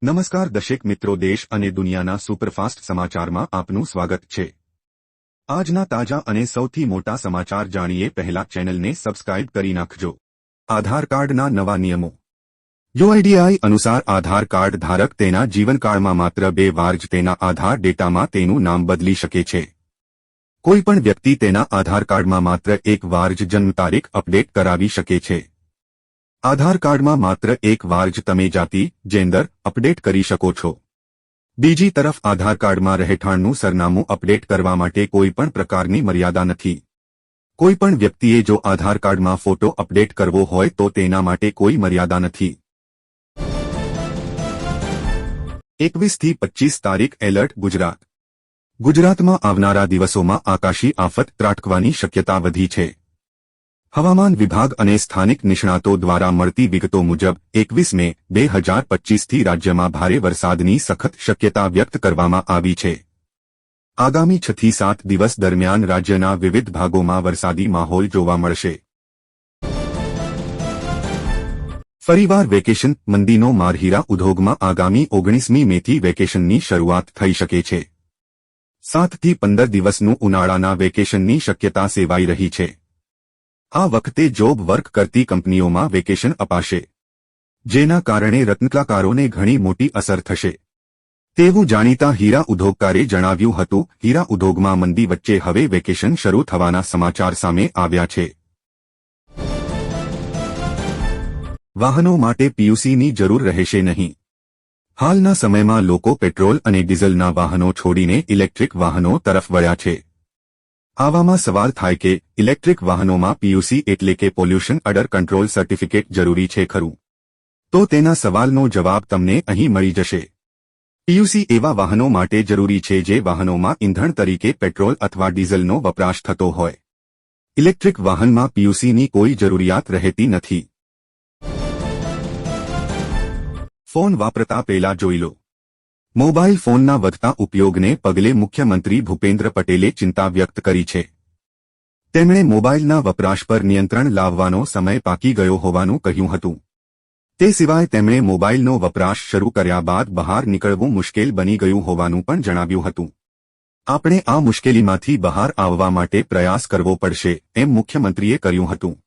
નમસ્કાર દર્શક મિત્રો, દેશ અને દુનિયાના સુપરફાસ્ટ સમાચારમાં આપનું સ્વાગત છે। આજના તાજા અને સૌથી મોટા સમાચાર જાણીએ પહેલા ચેનલને સબસ્ક્રાઇબ કરી નાખજો। આધાર કાર્ડના નવા નિયમો। યુઆઈડીએઆઈ અનુસાર આધાર કાર્ડ ધારક તેના જીવનકાળમાં માત્ર 2 વાર જ તેના આધાર ડેટામાં તેનું નામ બદલી શકે છે। કોઈપણ વ્યક્તિ તેના આધાર કાર્ડમાં માત્ર 1 વાર જ જન્મ તારીખ અપડેટ કરાવી શકે છે। આધાર કાર્ડમાં માત્ર 1 વાર જ તમે જાતિ, જેન્ડર અપડેટ કરી શકો છો। બીજી તરફ આધાર કાર્ડમાં રહેઠાણનું સરનામું અપડેટ કરવા માટે કોઈપણ પ્રકારની મર્યાદા નથી। કોઈપણ વ્યક્તિએ જો આધાર કાર્ડમાં ફોટો અપડેટ કરવો હોય તો તેના માટે કોઈ મર્યાદા નથી। 21 થી 25 તારીખ એલર્ટ ગુજરાત। ગુજરાતમાં આવનારા દિવસોમાં આકાશી આફત ત્રાટકવાની શક્યતા વધી છે। હવામાન વિભાગ અને સ્થાનિક નિષ્ણાતો દ્વારા મળતી વિગતો મુજબ 21 મે 2025થી રાજ્યમાં ભારે વરસાદની સખત શક્યતા વ્યક્ત કરવામાં આવી છે। આગામી 6 થી 7 દિવસ દરમિયાન રાજ્યના વિવિધ ભાગોમાં વરસાદી માહોલ જોવા મળશે। ફરીવાર વેકેશન, મંદીનો માર હીરા ઉદ્યોગમાં આગામી 19મી મેથી વેકેશનની શરૂઆત થઈ શકે છે। 7 થી 15 દિવસનું ઉનાળાના વેકેશનની શક્યતા સેવાઈ રહી છે। આ વખતે જોબ વર્ક કરતી કંપનીઓમાં વેકેશન અપાશે, જેના કારણે રત્નકલાકારોને ઘણી મોટી અસર થશે તેવું જાણીતા હીરા ઉદ્યોગકારે જણાવ્યું હતું। હીરા ઉદ્યોગમાં મંદી વચ્ચે હવે વેકેશન શરૂ થવાના સમાચાર સામે આવ્યા છે। વાહનો માટે પીયુસીની જરૂર રહેશે નહીં। હાલના સમયમાં લોકો પેટ્રોલ અને ડીઝલના વાહનો છોડીને ઇલેક્ટ્રિક વાહનો તરફ વળ્યા છે। આવામાં સવાલ થાય કે ઇલેક્ટ્રિક વાહનોમાં પીયુસી એટલે કે પોલ્યુશન અંડર કંટ્રોલ સર્ટિફિકેટ જરૂરી છે ખરું? તો તેના સવાલનો જવાબ તમને અહીં મળી જશે। પીયુસી એવા વાહનો માટે જરૂરી છે જે વાહનોમાં ઇંધણ તરીકે પેટ્રોલ અથવા ડીઝલનો વપરાશ થતો હોય। ઇલેક્ટ્રિક વાહનમાં પીયુસીની કોઈ જરૂરિયાત રહેતી નથી। ફોન વાપરતા પહેલા જોઈ લો। મોબાઈલ ફોનના વધતા ઉપયોગને પગલે મુખ્યમંત્રી ભૂપેન્દ્ર પટેલે ચિંતા વ્યક્ત કરી છે। તેમણે મોબાઈલના વપરાશ પર નિયંત્રણ લાવવાનો સમય પાકી ગયો હોવાનું કહ્યું હતું। તે સિવાય તેમણે મોબાઈલનો વપરાશ શરૂ કર્યા બાદ બહાર નીકળવું મુશ્કેલ બની ગયું હોવાનું પણ જણાવ્યું હતું। આપણે આ મુશ્કેલીમાંથી બહાર આવવા માટે પ્રયાસ કરવો પડશે, એમ મુખ્યમંત્રીએ કર્યું હતું।